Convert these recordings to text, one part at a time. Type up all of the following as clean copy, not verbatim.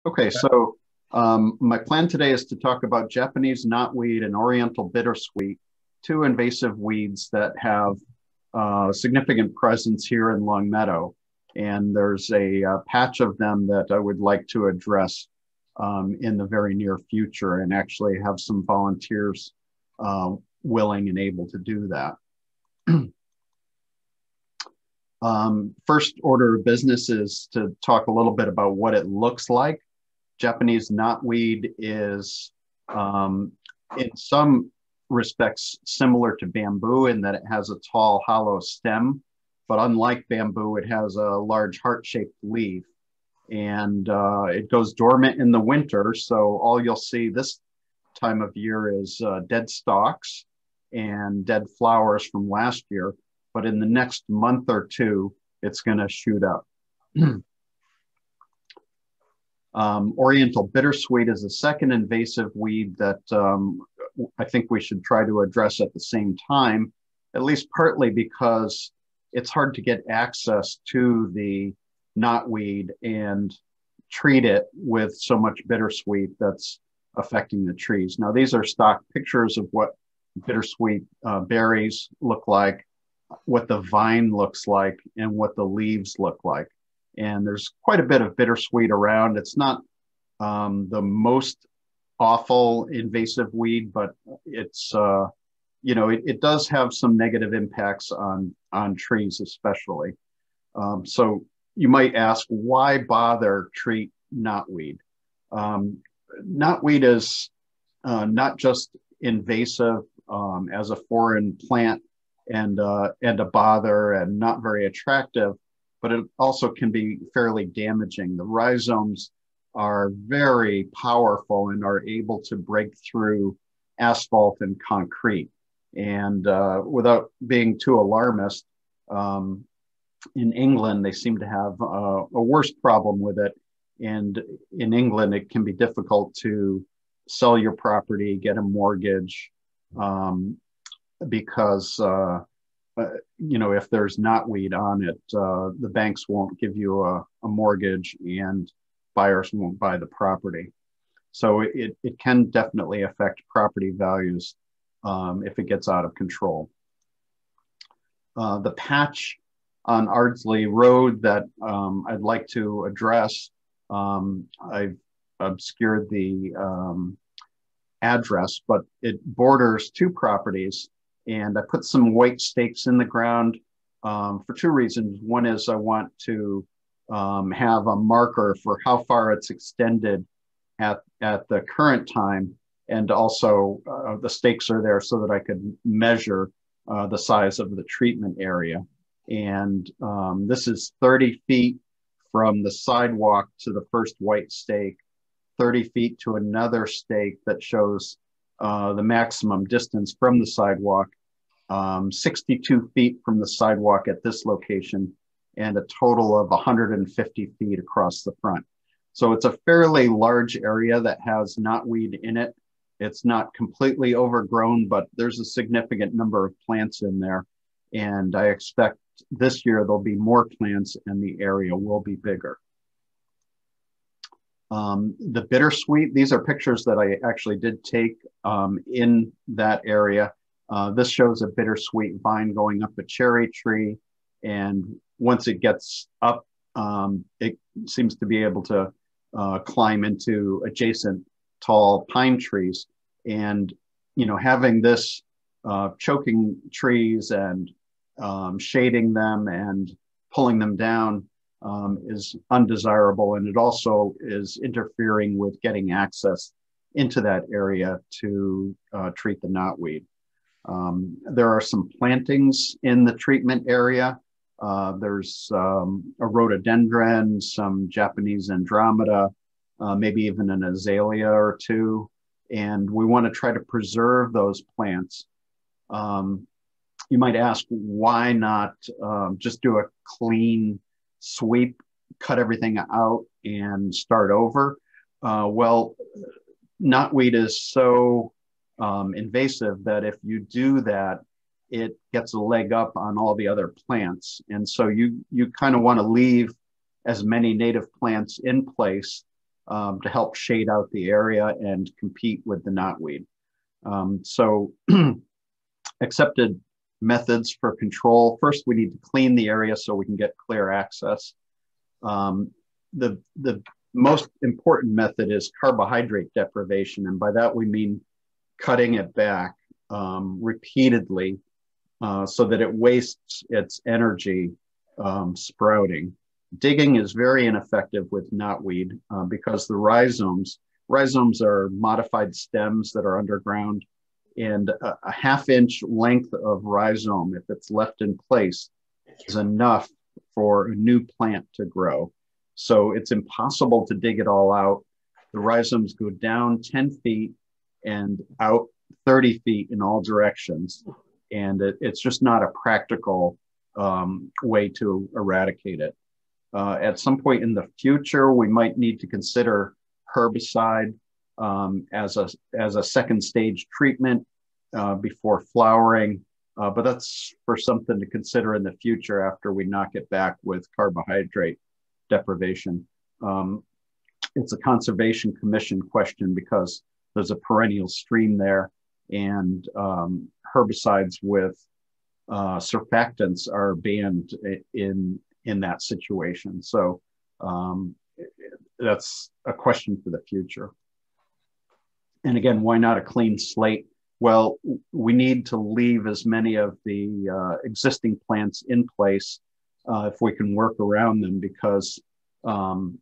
Okay, so my plan today is to talk about Japanese knotweed and Oriental bittersweet, two invasive weeds that have significant presence here in Long Meadow. And there's a patch of them that I would like to address in the very near future and actually have some volunteers willing and able to do that. First order of business is to talk a little bit about what it looks like. Japanese knotweed is, in some respects, similar to bamboo in that it has a tall, hollow stem, but unlike bamboo, it has a large heart-shaped leaf, and it goes dormant in the winter. So all you'll see this time of year is dead stalks and dead flowers from last year. But in the next month or two, it's going to shoot up. Oriental bittersweet is a second invasive weed that I think we should try to address at the same time, at least partly because it's hard to get access to the knotweed and treat it with so much bittersweet that's affecting the trees. Now, these are stock pictures of what bittersweet berries look like, what the vine looks like, and what the leaves look like. And there's quite a bit of bittersweet around. It's not the most awful invasive weed, but it's, it does have some negative impacts on trees especially. So you might ask, why bother treat knotweed? Knotweed is not just invasive as a foreign plant and a bother and not very attractive, but it also can be fairly damaging. The rhizomes are very powerful and are able to break through asphalt and concrete. And without being too alarmist, in England, they seem to have a worse problem with it. And in England, it can be difficult to sell your property, get a mortgage, because if there's knotweed on it, the banks won't give you a mortgage and buyers won't buy the property. So it can definitely affect property values if it gets out of control. The patch on Ardsley Road that I'd like to address, I've obscured the address, but it borders two properties. And I put some white stakes in the ground for two reasons. One is I want to have a marker for how far it's extended at the current time. And also the stakes are there so that I could measure the size of the treatment area. And this is 30 feet from the sidewalk to the first white stake, 30 feet to another stake that shows the maximum distance from the sidewalk, 62 feet from the sidewalk at this location, and a total of 150 feet across the front. So it's a fairly large area that has knotweed in it. It's not completely overgrown, but there's a significant number of plants in there. And I expect this year there'll be more plants and the area will be bigger. The bittersweet, these are pictures that I actually did take in that area. This shows a bittersweet vine going up a cherry tree. And once it gets up, it seems to be able to climb into adjacent tall pine trees. And, having this choking trees and shading them and pulling them down is undesirable, and it also is interfering with getting access into that area to treat the knotweed. There are some plantings in the treatment area. There's a rhododendron, some Japanese andromeda, maybe even an azalea or two, and we want to try to preserve those plants. You might ask, why not just do a clean sweep, cut everything out and start over? Well, knotweed is so invasive that if you do that, it gets a leg up on all the other plants. And so you kind of want to leave as many native plants in place to help shade out the area and compete with the knotweed. So accepted methods for control. First, we need to clean the area so we can get clear access. The most important method is carbohydrate deprivation. And by that, we mean cutting it back repeatedly so that it wastes its energy sprouting. Digging is very ineffective with knotweed because the rhizomes are modified stems that are underground, and a half-inch length of rhizome, if it's left in place, is enough for a new plant to grow. So it's impossible to dig it all out. The rhizomes go down 10 feet and out 30 feet in all directions. And it's just not a practical way to eradicate it. At some point in the future, we might need to consider herbicide as a second stage treatment before flowering. But that's for something to consider in the future after we knock it back with carbohydrate deprivation. It's a Conservation Commission question because there's a perennial stream there, and herbicides with surfactants are banned in that situation. So that's a question for the future. And again, why not a clean slate? Well, we need to leave as many of the existing plants in place if we can work around them, because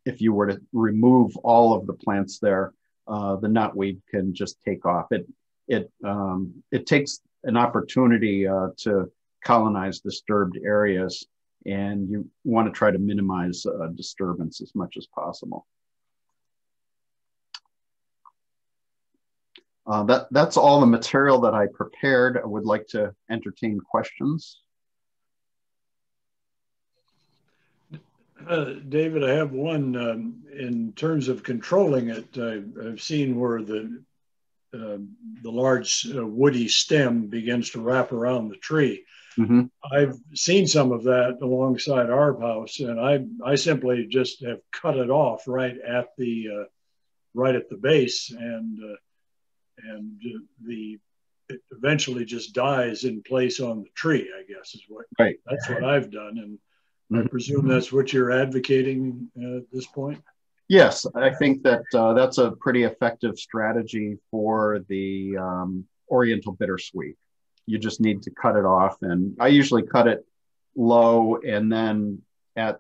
if you were to remove all of the plants there, the knotweed can just take off. It takes an opportunity to colonize disturbed areas, and you want to try to minimize disturbance as much as possible. That's all the material that I prepared. I would like to entertain questions. David, I have one. In terms of controlling it, I've seen where the large woody stem begins to wrap around the tree. Mm-hmm. I've seen some of that alongside our house, and I simply just have cut it off right at the base, and it eventually just dies in place on the tree, I guess is what. Right. That's what I've done, and I presume that's what you're advocating at this point? Yes, I think that that's a pretty effective strategy for the Oriental bittersweet. You just need to cut it off, and I usually cut it low and then at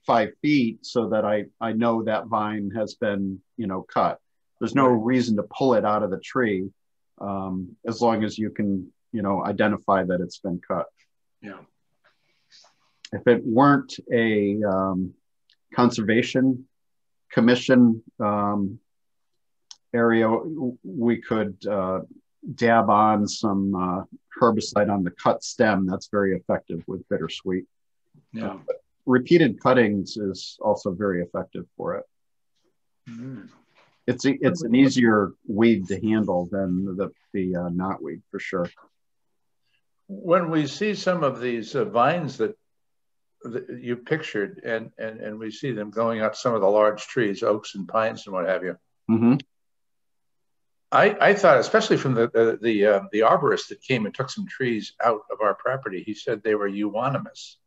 5 feet so that I know that vine has been, cut. There's no reason to pull it out of the tree as long as you can, identify that it's been cut. Yeah. If it weren't a Conservation Commission area, we could dab on some herbicide on the cut stem. That's very effective with bittersweet. Yeah. Repeated cuttings is also very effective for it. Mm. It's an easier weed to handle than the knotweed, for sure. When we see some of these vines that you pictured, and we see them going up some of the large trees, oaks and pines and what have you. Mm-hmm. I thought, especially from the arborist that came and took some trees out of our property, he said they were euonymus.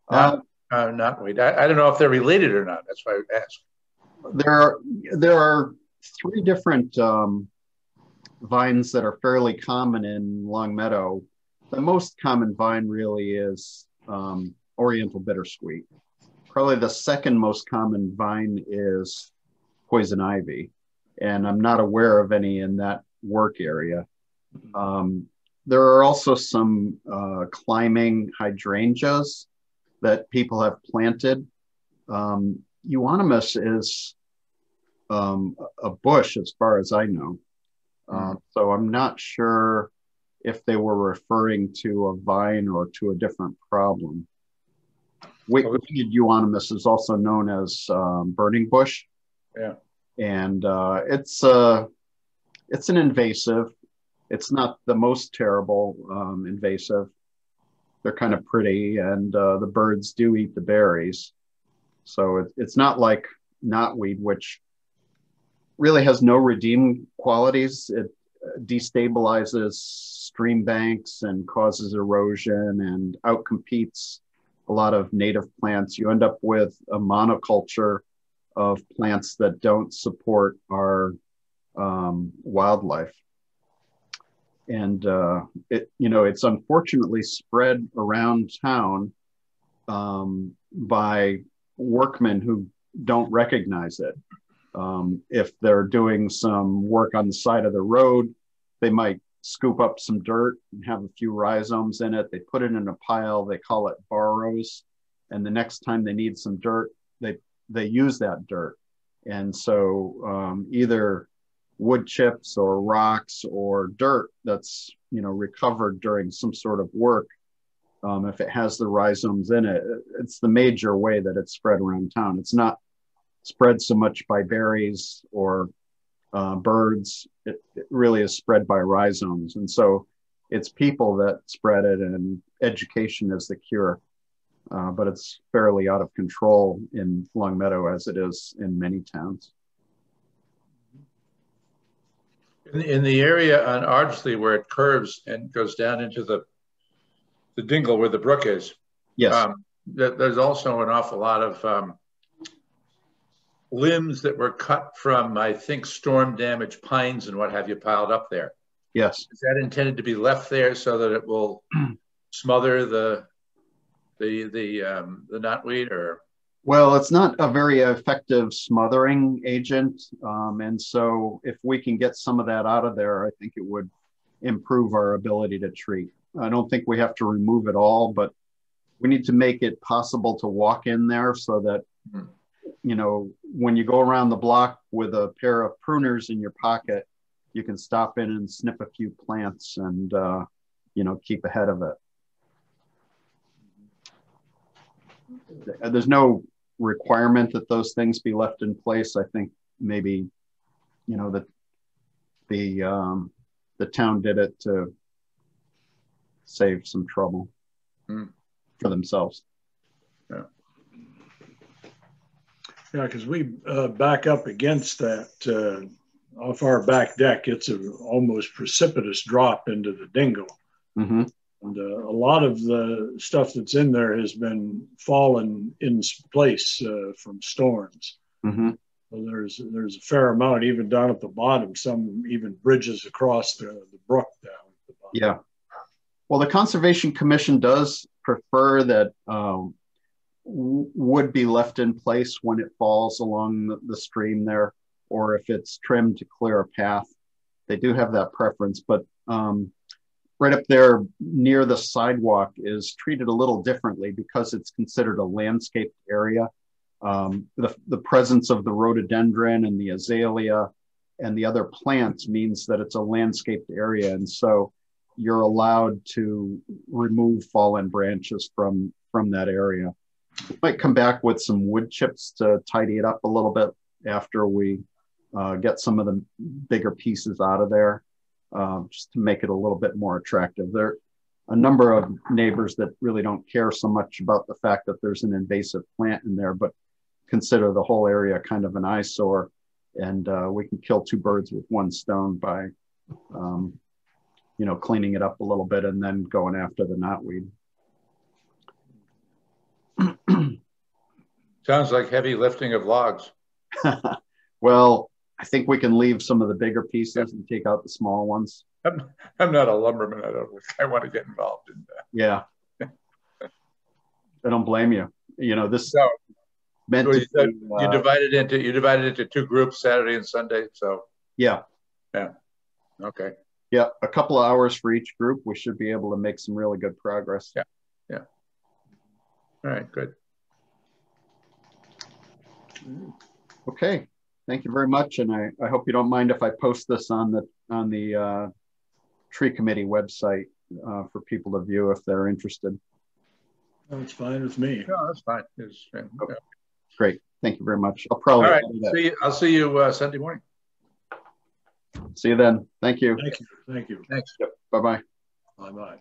Knotweed. I don't know if they're related or not. That's why I asked. There are 3 different vines that are fairly common in Longmeadow. The most common vine really is Oriental bittersweet. Probably the second most common vine is poison ivy, and I'm not aware of any in that work area. There are also some climbing hydrangeas that people have planted. Euonymus is a bush as far as I know. So I'm not sure if they were referring to a vine or to a different problem. Winged euonymus is also known as burning bush. Yeah. And it's an invasive. It's not the most terrible invasive. They're kind of pretty, and the birds do eat the berries. So it's not like knotweed, which really has no redeeming qualities. It destabilizes stream banks and causes erosion and outcompetes a lot of native plants. You end up with a monoculture of plants that don't support our wildlife. And it's unfortunately spread around town by workmen who don't recognize it. If they're doing some work on the side of the road, they might scoop up some dirt and have a few rhizomes in it. They put it in a pile, they call it borrows. And the next time they need some dirt, they use that dirt. And so either wood chips or rocks or dirt that's recovered during some sort of work, if it has the rhizomes in it, it's the major way that it's spread around town. It's not spread so much by berries or birds. It really is spread by rhizomes. And so it's people that spread it, and education is the cure. But it's fairly out of control in Longmeadow, as it is in many towns. In the area on Ardsley where it curves and goes down into the dingle where the brook is, yes, there's also an awful lot of limbs that were cut from, I think, storm damaged pines and what have you piled up there. Yes. Is that intended to be left there so that it will smother the knotweed, or? Well, it's not a very effective smothering agent. And so if we can get some of that out of there, I think it would improve our ability to treat. I don't think we have to remove it all, but we need to make it possible to walk in there so that, when you go around the block with a pair of pruners in your pocket, you can stop in and snip a few plants and, keep ahead of it. There's no requirement that those things be left in place. I think maybe, that the town did it to save some trouble for themselves. Yeah. Yeah, because we back up against that off our back deck. It's an almost precipitous drop into the dingle. Mm-hmm. And a lot of the stuff that's in there has been fallen in place from storms. Mm-hmm. So there's a fair amount even down at the bottom. Some even bridges across the brook down at the bottom. Yeah. Well, the Conservation Commission does prefer that wood be left in place when it falls along the stream there, or if it's trimmed to clear a path. They do have that preference, but right up there near the sidewalk is treated a little differently because it's considered a landscaped area. The presence of the rhododendron and the azalea and the other plants means that it's a landscaped area. And so you're allowed to remove fallen branches from that area. We might come back with some wood chips to tidy it up a little bit after we get some of the bigger pieces out of there, just to make it a little bit more attractive. There are a number of neighbors that really don't care so much about the fact that there's an invasive plant in there, but consider the whole area kind of an eyesore. And we can kill two birds with one stone by, cleaning it up a little bit and then going after the knotweed. Sounds like heavy lifting of logs. Well, I think we can leave some of the bigger pieces and take out the small ones. I'm not a lumberman. I want to get involved in that. Yeah. I don't blame you. This so, meant so to you divided into two groups, Saturday and Sunday. So yeah. Okay. Yeah, a couple of hours for each group. We should be able to make some really good progress. Yeah. All right, good. Okay, thank you very much, and I hope you don't mind if I post this on the tree committee website for people to view if they're interested. That's fine with me. No, that's fine. Okay. Great, thank you very much. I'll probably. All right, I'll see you Sunday morning. See you then. Thank you. Thank you. Thanks. Yep. Bye-bye. Bye-bye.